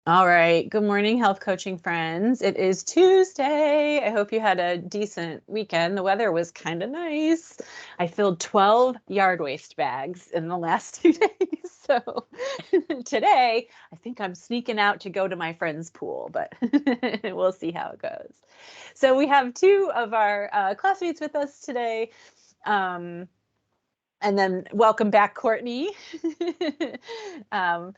All right. Good morning, health coaching friends. It is Tuesday. I hope you had a decent weekend. The weather was kind of nice. I filled 12 yard waste bags in the last 2 days. So today, I think I'm sneaking out to go to my friend's pool, but we'll see how it goes. So we have two of our classmates with us today. Um, and then welcome back, Courtney. um,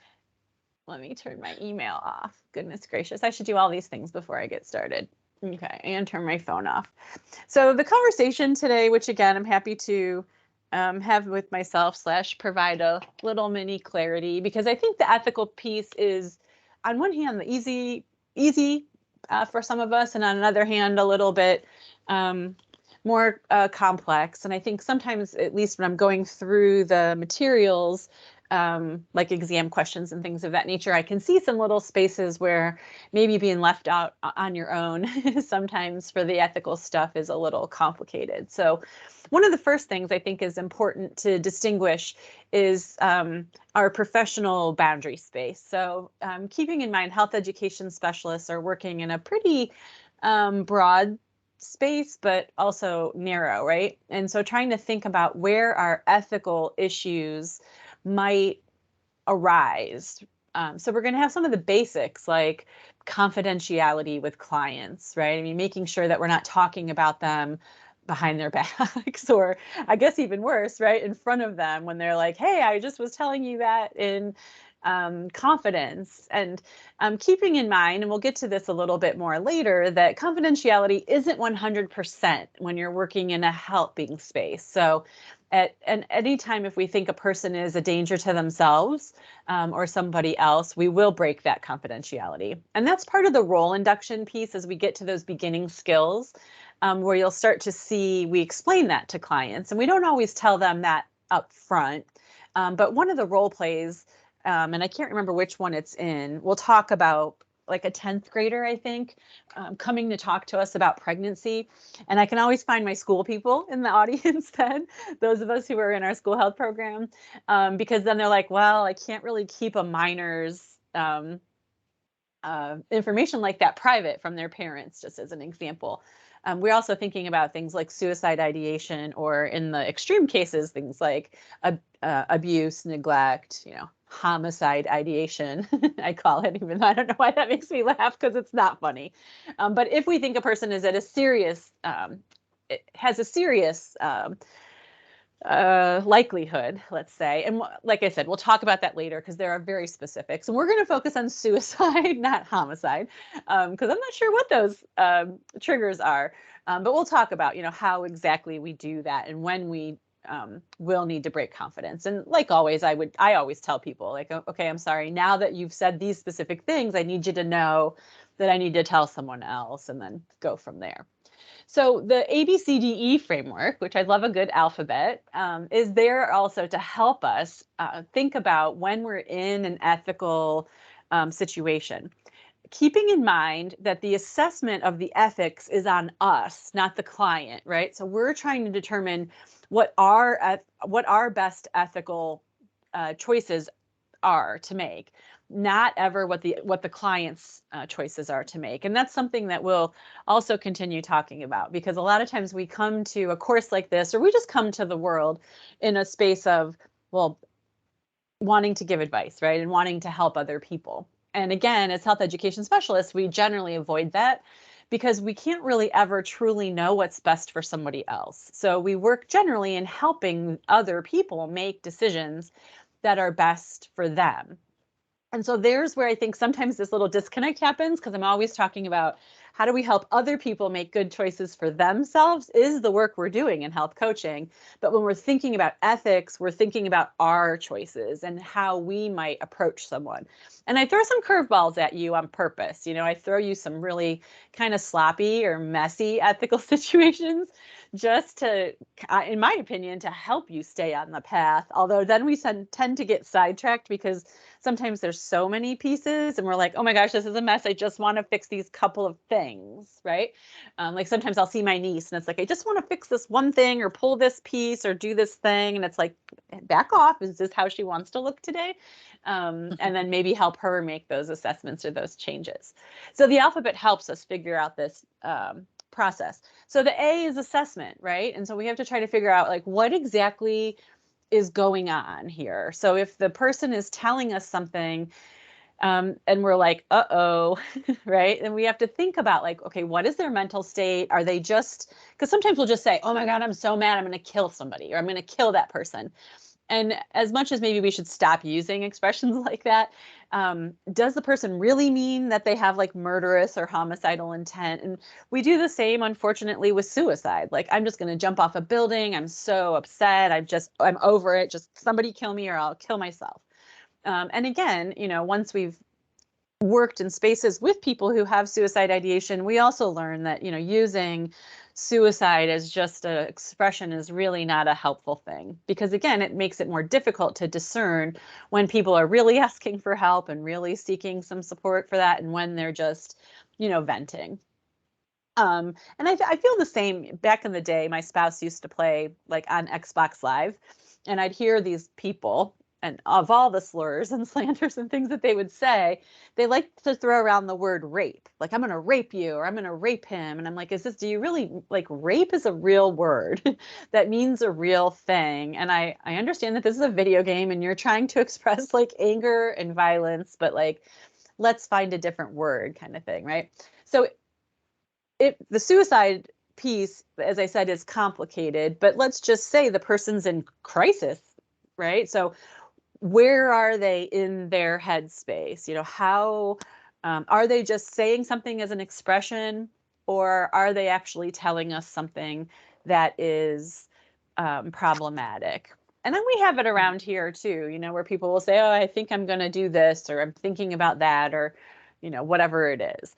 Let me turn my email off. Goodness gracious. I should do all these things before I get started. Okay, and turn my phone off. So the conversation today, which again, I'm happy to have with myself / provide a little mini clarity, because I think the ethical piece is, on one hand, the easy for some of us, and on another hand, a little bit more complex. And I think sometimes, at least when I'm going through the materials, like exam questions and things of that nature, I can see some little spaces where maybe being left out on your own sometimes for the ethical stuff is a little complicated. So one of the first things I think is important to distinguish is our professional boundary space. So keeping in mind, health education specialists are working in a pretty broad space, but also narrow, right? And so trying to think about where our ethical issues might arise. So we're going to have some of the basics like confidentiality with clients, right? I mean, making sure that we're not talking about them behind their backs, or I guess even worse, right, in front of them when they're like, hey, I just was telling you that in confidence. And keeping in mind, and we'll get to this a little bit more later, that confidentiality isn't 100% when you're working in a helping space. So at any time, if we think a person is a danger to themselves or somebody else, we will break that confidentiality. And that's part of the role induction piece as we get to those beginning skills, where you'll start to see we explain that to clients. And we don't always tell them that up front. But one of the role plays, and I can't remember which one it's in, we'll talk about like a 10th grader, I think, coming to talk to us about pregnancy. And I can always find my school people in the audience then, those of us who are in our school health program, because then they're like, well, I can't really keep a minor's information like that private from their parents, just as an example. We're also thinking about things like suicide ideation, or in the extreme cases, things like abuse, neglect, homicide ideation, I call it, even though I don't know why that makes me laugh, because it's not funny. But if we think a person is at a serious, it has a serious likelihood, let's say. And like I said, we'll talk about that later because there are very specifics. And we're going to focus on suicide, not homicide, because I'm not sure what those triggers are. But we'll talk about, how exactly we do that and when we will need to break confidence. And like always, I always tell people, like, okay, I'm sorry. Now that you've said these specific things, I need you to know that I need to tell someone else, and then go from there. So the ABCDE framework, which I love a good alphabet, is there also to help us think about when we're in an ethical situation. Keeping in mind that the assessment of the ethics is on us, not the client, right? So we're trying to determine what our best ethical choices are to make, not ever what the client's choices are to make. And that's something that we'll also continue talking about, because a lot of times we come to a course like this, or we just come to the world in a space of, well, wanting to give advice, right, and wanting to help other people. And again, as health education specialists, we generally avoid that because we can't really ever truly know what's best for somebody else. So we work generally in helping other people make decisions that are best for them. And so there's where I think sometimes this little disconnect happens, because I'm always talking about how do we help other people make good choices for themselves is the work we're doing in health coaching. But when we're thinking about ethics, we're thinking about our choices and how we might approach someone. And I throw some curveballs at you on purpose. I throw you some really kind of sloppy or messy ethical situations just to, in my opinion, to help you stay on the path. Although then we tend to get sidetracked because sometimes there's so many pieces and we're like, oh my gosh, this is a mess. I just want to fix these couple of things, right? Like sometimes I'll see my niece and it's like, I just want to fix this one thing or pull this piece or do this thing. And it's like, back off. Is this how she wants to look today? And then maybe help her make those assessments or those changes. So the alphabet helps us figure out this process. So the A is assessment, right? And so we have to try to figure out like what exactly is going on here. So if the person is telling us something and we're like, uh-oh, right? And we have to think about like, okay, what is their mental state? Are they just, because sometimes we'll just say, oh my God, I'm so mad, I'm going to kill somebody or I'm going to kill that person. And as much as maybe we should stop using expressions like that, does the person really mean that they have like murderous or homicidal intent? And we do the same, unfortunately, with suicide. Like, I'm just going to jump off a building. I'm so upset. I'm over it. Just somebody kill me or I'll kill myself. And again, once we've worked in spaces with people who have suicide ideation, we also learn that, using suicide as just an expression is really not a helpful thing because again, it makes it more difficult to discern when people are really asking for help and really seeking some support for that and when they're just, venting. And I feel the same. Back in the day, my spouse used to play like on Xbox Live and I'd hear these people and of all the slurs and slanders and things that they would say, they like to throw around the word rape. Like, I'm going to rape you or I'm going to rape him. And I'm like, do you really, like, rape is a real word that means a real thing. And I understand that this is a video game and you're trying to express like anger and violence, but like, let's find a different word kind of thing, right? So the suicide piece, as I said, is complicated, but let's just say the person's in crisis, right? So where are they in their headspace? How are they just saying something as an expression, or are they actually telling us something that is problematic? And then we have it around here too, where people will say, oh, I think I'm going to do this, or I'm thinking about that, or, whatever it is.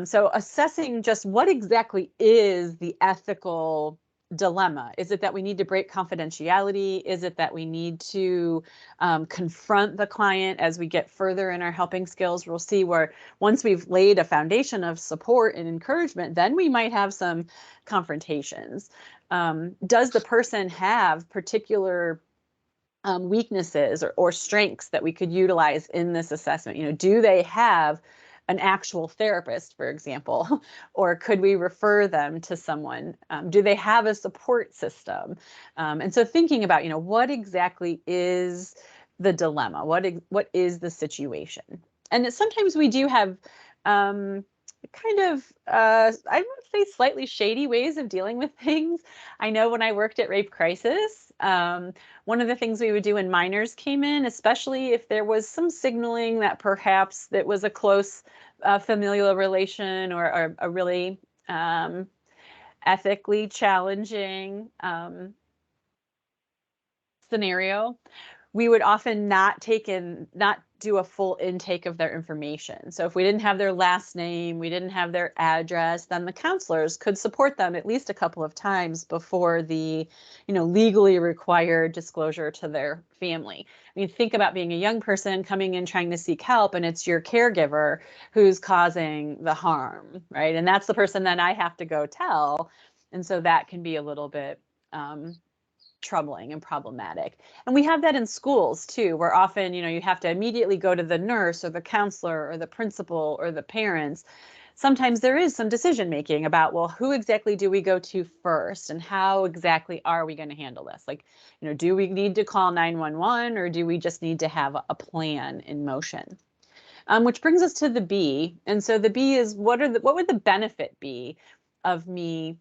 So assessing just what exactly is the ethical dilemma. Is it that we need to break confidentiality? Is it that we need to confront the client as we get further in our helping skills? We'll see where once we've laid a foundation of support and encouragement, then we might have some confrontations. Does the person have particular weaknesses or strengths that we could utilize in this assessment? Do they have an actual therapist, for example, or could we refer them to someone? Do they have a support system? And so thinking about, what exactly is the dilemma? What is the situation? And sometimes we do have kind of, I would say slightly shady ways of dealing with things. I know when I worked at Rape Crisis, one of the things we would do when minors came in, especially if there was some signaling that perhaps it was a close familial relation or a really ethically challenging scenario, we would often not do a full intake of their information. So if we didn't have their last name, we didn't have their address, then the counselors could support them at least a couple of times before the, legally required disclosure to their family. I mean, think about being a young person coming in trying to seek help, and it's your caregiver who's causing the harm, right? And that's the person that I have to go tell. And so that can be a little bit troubling and problematic. And we have that in schools too, where often, you have to immediately go to the nurse or the counselor or the principal or the parents. Sometimes there is some decision making about, well, who exactly do we go to first and how exactly are we going to handle this? Like, do we need to call 911 or do we just need to have a plan in motion? Which brings us to the B. And so the B is what would the benefit be of me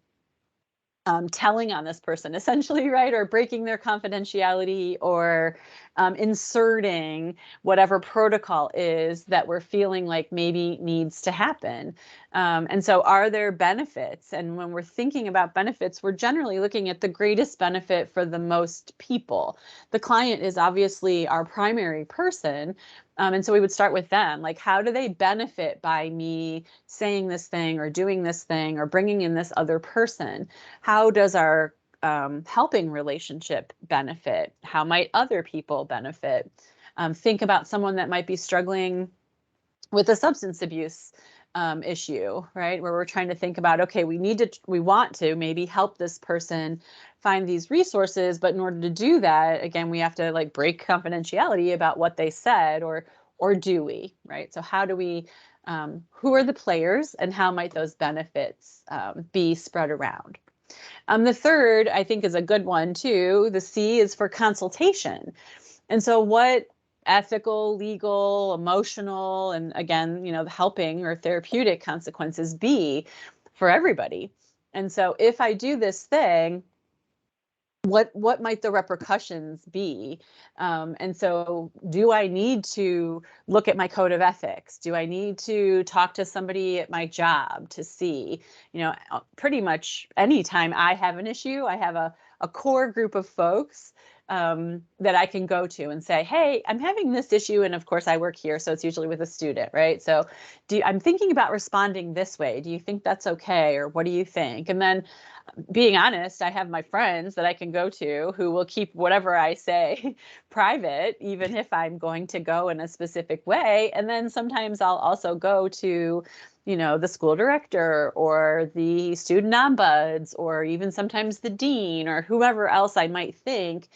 telling on this person essentially, right? Or breaking their confidentiality or inserting whatever protocol is that we're feeling like maybe needs to happen. And so are there benefits? And when we're thinking about benefits, we're generally looking at the greatest benefit for the most people. The client is obviously our primary person. And so we would start with them, like, how do they benefit by me saying this thing or doing this thing or bringing in this other person? How does our helping relationship benefit? How might other people benefit? Think about someone that might be struggling with a substance abuse issue, right? Where we're trying to think about, okay, we want to maybe help this person find these resources, but in order to do that, again, we have to like break confidentiality about what they said, or do we, right? So how do we, who are the players and how might those benefits be spread around? The third, I think, is a good one too. The C is for consultation. And so what ethical, legal, emotional, and again, the helping or therapeutic consequences be for everybody? And so if I do this thing, what might the repercussions be? And so do I need to look at my code of ethics? Do I need to talk to somebody at my job to see, pretty much anytime I have an issue, I have a core group of folks that I can go to and say, hey, I'm having this issue. And of course I work here, so it's usually with a student, right? So I'm thinking about responding this way. Do you think that's okay? Or what do you think? And then being honest, I have my friends that I can go to who will keep whatever I say private, even if I'm going to go in a specific way. And then sometimes I'll also go to, the school director or the student ombuds, or even sometimes the dean or whoever else I might think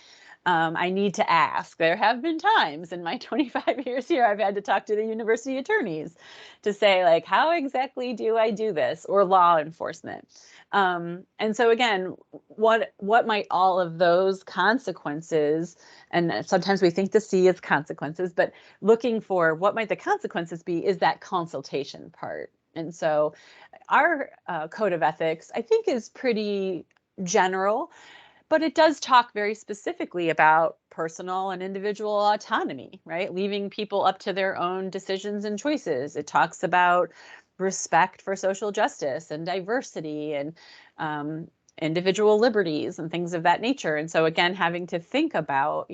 I need to ask. There have been times in my 25 years here, I've had to talk to the university attorneys to say, like, how exactly do I do this, or law enforcement. And so again, what might all of those consequences, and sometimes we think the C is consequences, but looking for what might the consequences be is that consultation part. And so our code of ethics, I think, is pretty general, but it does talk very specifically about personal and individual autonomy, right? Leaving people up to their own decisions and choices. It talks about respect for social justice and diversity and individual liberties and things of that nature. And so again, having to think about,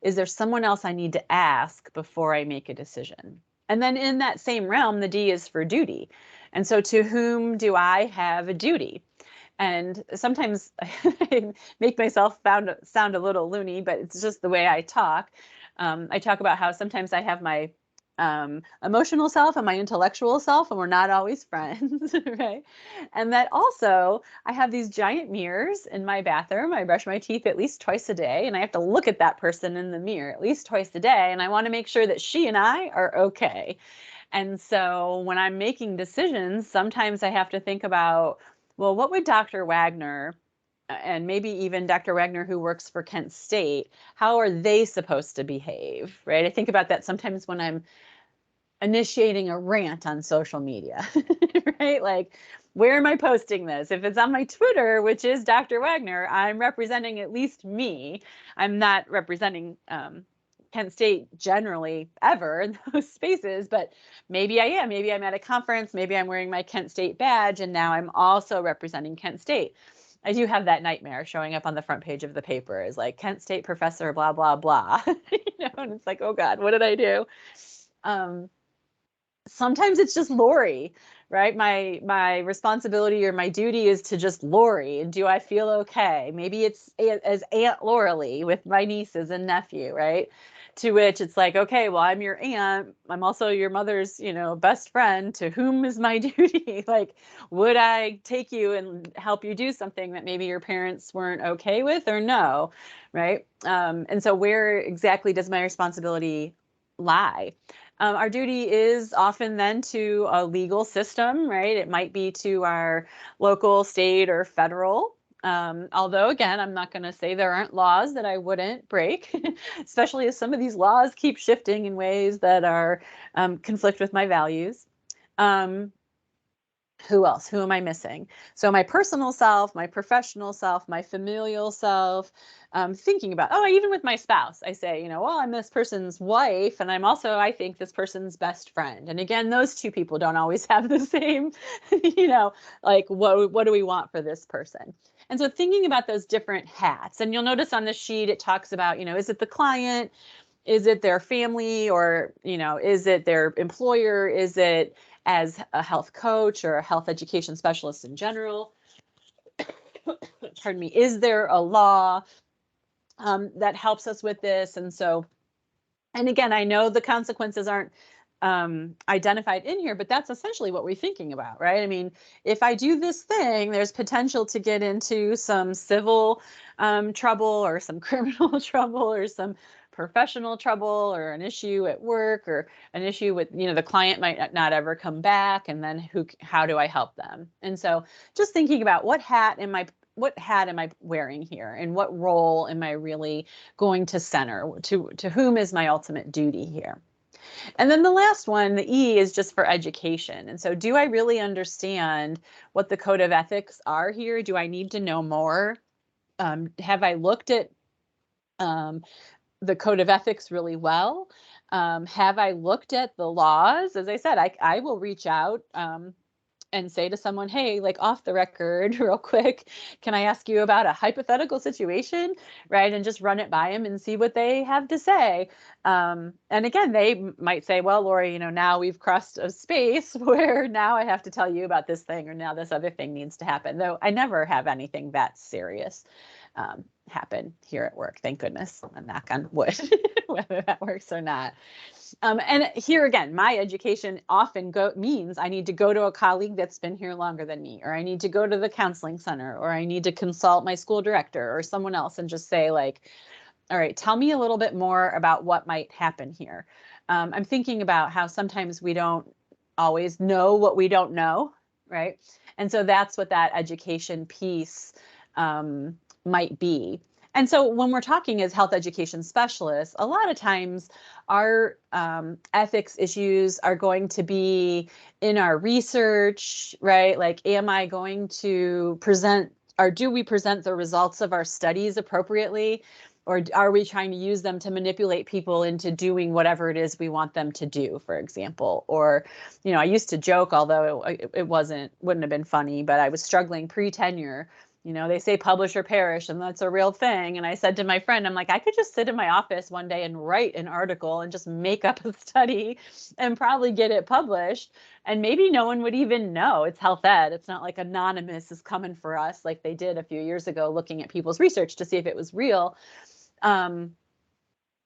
is there someone else I need to ask before I make a decision? And then in that same realm, the D is for duty. And so to whom do I have a duty? And sometimes I make myself sound a little loony, but it's just the way I talk. I talk about how sometimes I have my emotional self and my intellectual self, and we're not always friends, right? And that also, I have these giant mirrors in my bathroom. I brush my teeth at least twice a day, and I have to look at that person in the mirror at least twice a day, and I want to make sure that she and I are okay. And so when I'm making decisions, sometimes I have to think about, well, what would Dr. Wagner, and maybe even Dr. Wagner who works for Kent State, how are they supposed to behave, right? I think about that sometimes when I'm initiating a rant on social media, right? Like, where am I posting this? If it's on my Twitter, which is Dr. Wagner, I'm representing at least me. I'm not representing Kent State generally ever in those spaces, but maybe I am. Maybe I'm at a conference, maybe I'm wearing my Kent State badge, and now I'm also representing Kent State. I do have that nightmare showing up on the front page of the paper as like Kent State professor, blah, blah, blah. And it's like, oh God, what did I do? Sometimes it's just Lori, right? My responsibility or my duty is to just Lori. And do I feel okay? Maybe it's as Aunt Lauralee with my nieces and nephew, right? To which it's like, okay, well, I'm your aunt. I'm also your mother's, best friend. To whom is my duty? Like, would I take you and help you do something that maybe your parents weren't okay with, or no, right? And so where exactly does my responsibility lie? Our duty is often then to a legal system, right? It might be to our local, state, or federal. Although, again, I'm not going to say there aren't laws that I wouldn't break, especially as some of these laws keep shifting in ways that are conflict with my values. Who else? Who am I missing? So my personal self, my professional self, my familial self, thinking about, even with my spouse, I say, well, I'm this person's wife, and I'm also, I think, this person's best friend. And again, those two people don't always have the same, like what do we want for this person? And so thinking about those different hats, and you'll notice on the sheet, it talks about, is it the client? Is it their family, or, is it their employer? Is it as a health coach or a health education specialist in general? Pardon me. Is there a law that helps us with this? And so, and again, I know the consequences aren't identified in here, but that's essentially what we're thinking about, right? I mean, if I do this thing, there's potential to get into some civil trouble, or some criminal trouble, or some professional trouble, or an issue at work, or an issue with, the client might not ever come back, and then how do I help them? And so just thinking about what hat am I wearing here, and what role am I really going to center, to whom is my ultimate duty here? And then the last one, the E, is just for education. And so do I really understand what the code of ethics are here? Do I need to know more? Have I looked at the code of ethics really well? Have I looked at the laws? As I said, I will reach out and say to someone, hey, like off the record, real quick, can I ask you about a hypothetical situation, right? And just run it by them and see what they have to say. And again, they might say, well, Lori, now we've crossed a space where now I have to tell you about this thing, or now this other thing needs to happen. Though I never have anything that serious happen here at work, thank goodness. I'm knock on wood, whether that works or not. And here again, my education often means I need to go to a colleague that's been here longer than me, or I need to go to the counseling center, or I need to consult my school director or someone else and just say, like, all right, tell me a little bit more about what might happen here. I'm thinking about how sometimes we don't always know what we don't know, right? And so that's what that education piece might be. And so when we're talking as health education specialists, a lot of times our ethics issues are going to be in our research, right? Like, am I going to present, or do we present the results of our studies appropriately? Or are we trying to use them to manipulate people into doing whatever it is we want them to do, for example? Or, I used to joke, although it wouldn't have been funny, but I was struggling pre-tenure. They say publish or perish, and that's a real thing. And I said to my friend, I'm like, I could just sit in my office one day and write an article and just make up a study and probably get it published. And maybe no one would even know it's health ed. It's not like Anonymous is coming for us like they did a few years ago, looking at people's research to see if it was real.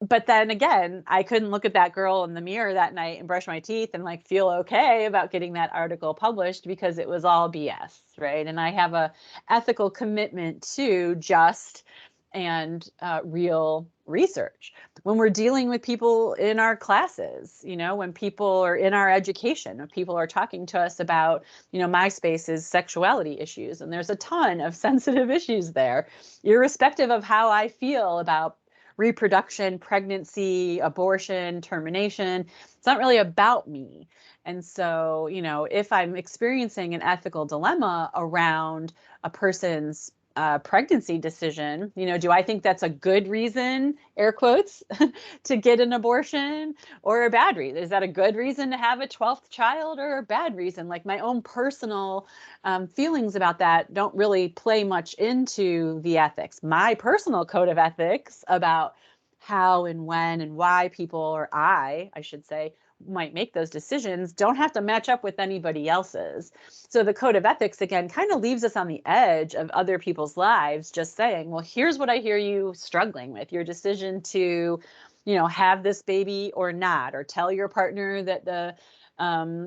But then again, I couldn't look at that girl in the mirror that night and brush my teeth and like feel okay about getting that article published, because it was all BS, right? And I have a ethical commitment to just and real research. When we're dealing with people in our classes, when people are in our education, when people are talking to us about, MySpace's sexuality issues, and there's a ton of sensitive issues there, irrespective of how I feel about reproduction, pregnancy, abortion, termination. It's not really about me. And so, if I'm experiencing an ethical dilemma around a person's pregnancy decision, do I think that's a good reason, air quotes, to get an abortion, or a bad reason? Is that a good reason to have a 12th child, or a bad reason? Like, my own personal feelings about that don't really play much into the ethics. My personal code of ethics about how and when and why people, or I should say, might make those decisions don't have to match up with anybody else's. So the code of ethics, again, kind of leaves us on the edge of other people's lives, just saying, well, here's what I hear you struggling with, your decision to, have this baby or not, or tell your partner that the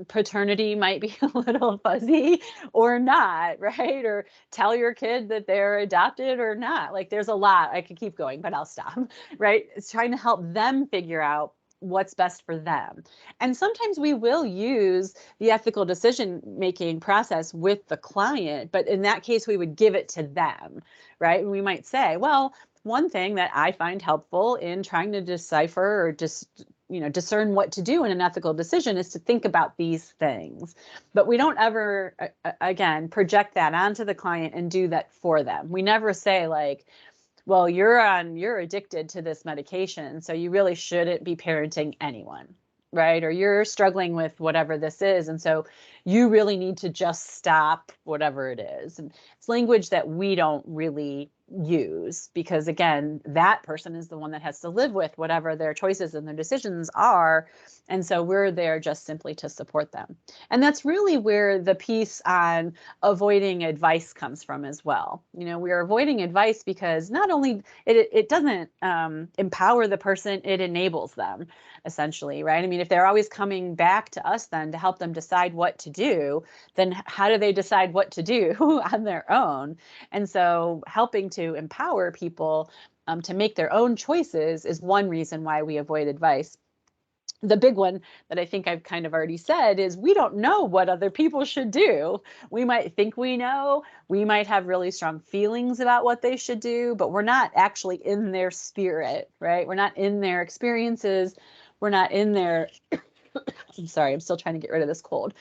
paternity might be a little fuzzy or not, right? Or tell your kid that they're adopted or not. Like, there's a lot. I could keep going, but I'll stop, right? It's trying to help them figure out what's best for them. And sometimes we will use the ethical decision-making process with the client, but in that case, we would give it to them, right? And we might say, well, one thing that I find helpful in trying to decipher or just discern what to do in an ethical decision is to think about these things. But we don't ever, again, project that onto the client and do that for them. We never say like, well, you're addicted to this medication, so you really shouldn't be parenting anyone, right? Or you're struggling with whatever this is, and so you really need to just stop whatever it is. And it's language that we don't really use because, again, that person is the one that has to live with whatever their choices and their decisions are. And so we're there just simply to support them. And that's really where the piece on avoiding advice comes from as well. We're avoiding advice because not only it doesn't empower the person, it enables them, essentially, right? I mean, if they're always coming back to us then to help them decide what to do, then how do they decide what to do on their own? And so helping to empower people to make their own choices is one reason why we avoid advice. The big one that I think I've kind of already said is we don't know what other people should do. We might think we know, we might have really strong feelings about what they should do, but we're not actually in their spirit, right? We're not in their experiences. We're not in their, I'm sorry, I'm still trying to get rid of this cold.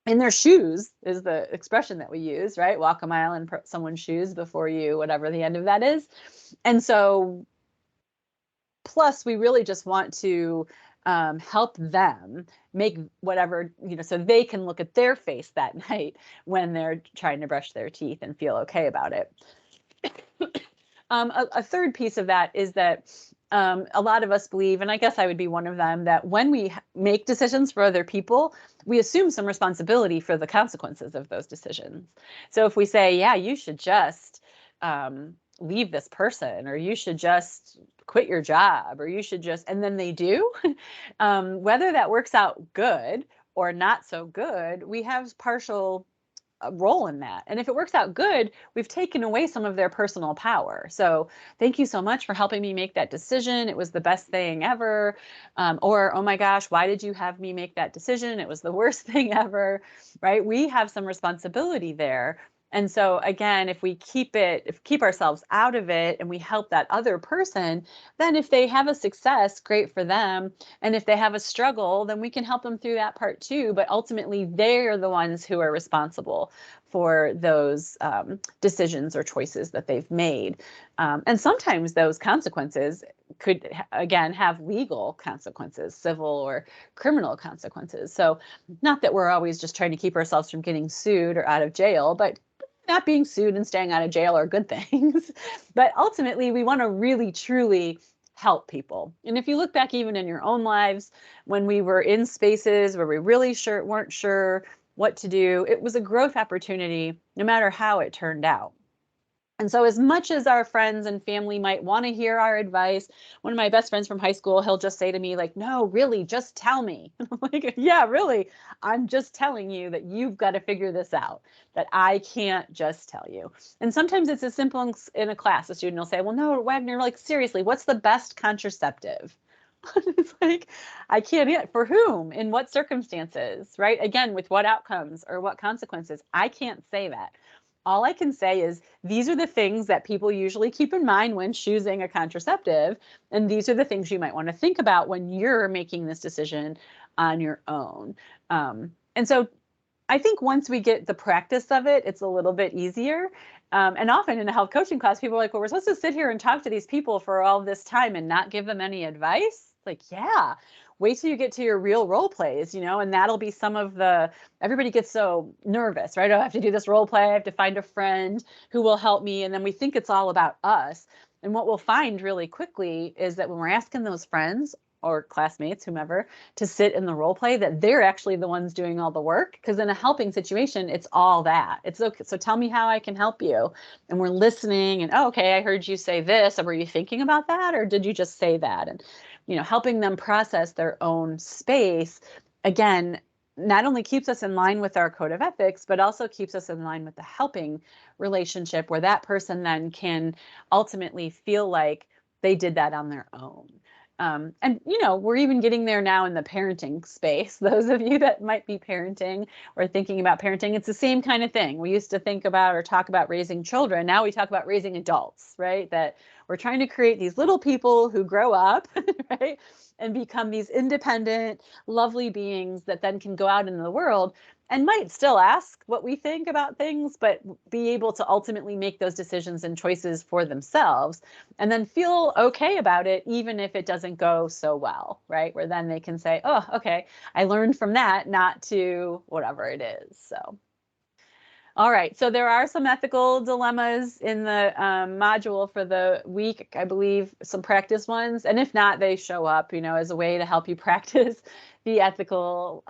In their shoes is the expression that we use, right? Walk a mile in someone's shoes before you, whatever the end of that is. And so, plus we really just want to help them make whatever, so they can look at their face that night when they're trying to brush their teeth and feel okay about it. A third piece of that is that a lot of us believe, and I guess I would be one of them, that when we make decisions for other people, we assume some responsibility for the consequences of those decisions. So if we say, yeah, you should just leave this person, or you should just quit your job, or you should just, and then they do, whether that works out good or not so good, we have partial role in that. And if it works out good, we've taken away some of their personal power. So thank you so much for helping me make that decision. It was the best thing ever. Or, oh my gosh, why did you have me make that decision? It was the worst thing ever, right? We have some responsibility there. And so again, if we keep ourselves out of it and we help that other person, then if they have a success, great for them. And if they have a struggle, then we can help them through that part too. But ultimately, they're the ones who are responsible for those decisions or choices that they've made. And sometimes those consequences could, again, have legal consequences, civil or criminal consequences. So not that we're always just trying to keep ourselves from getting sued or out of jail, but not being sued and staying out of jail are good things. But ultimately, we want to really, truly help people. And if you look back even in your own lives, when we were in spaces where we really weren't sure what to do, it was a growth opportunity, no matter how it turned out. And so as much as our friends and family might want to hear our advice, one of my best friends from high school, he'll just say to me like, no, really, just tell me. And I'm like, yeah, really, I'm just telling you that you've got to figure this out, that I can't just tell you. And sometimes it's as simple in a class, a student will say, well, no, Wagner, like seriously, what's the best contraceptive? It's like, I can't, for whom, in what circumstances, right? Again, with what outcomes or what consequences, I can't say that. All I can say is these are the things that people usually keep in mind when choosing a contraceptive. And these are the things you might want to think about when you're making this decision on your own. And so I think once we get the practice of it, it's a little bit easier. And often in a health coaching class, people are like, well, we're supposed to sit here and talk to these people for all this time and not give them any advice. Like, yeah, wait till you get to your real role plays, and that'll be some of everybody gets so nervous, right? Oh, I have to do this role play. I have to find a friend who will help me. And then we think it's all about us. And what we'll find really quickly is that when we're asking those friends or classmates, whomever, to sit in the role play, that they're actually the ones doing all the work. Because in a helping situation, it's all that. It's okay. So tell me how I can help you. And we're listening and, oh, okay, I heard you say this. Were you thinking about that? Or did you just say that? And, helping them process their own space, again, not only keeps us in line with our code of ethics, but also keeps us in line with the helping relationship where that person then can ultimately feel like they did that on their own. And, we're even getting there now in the parenting space. Those of you that might be parenting or thinking about parenting, it's the same kind of thing. We used to think about or talk about raising children. Now we talk about raising adults, right? That We're trying to create these little people who grow up, right, and become these independent, lovely beings that then can go out into the world and might still ask what we think about things, but be able to ultimately make those decisions and choices for themselves and then feel okay about it, even if it doesn't go so well, right? Where then they can say, oh, okay, I learned from that not to whatever it is. So. All right, so there are some ethical dilemmas in the module for the week, I believe, some practice ones. And if not, they show up, as a way to help you practice the ethical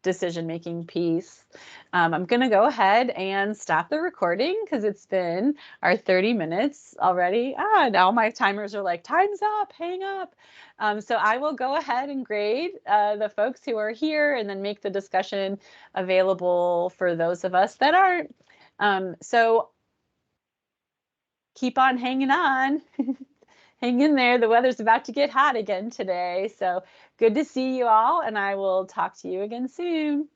decision-making piece. I'm going to go ahead and stop the recording because it's been our 30 minutes already. Now my timers are like, time's up, hang up. So I will go ahead and grade the folks who are here and then make the discussion available for those of us that aren't. So keep on hanging on. Hang in there. The weather's about to get hot again today. So good to see you all, and I will talk to you again soon.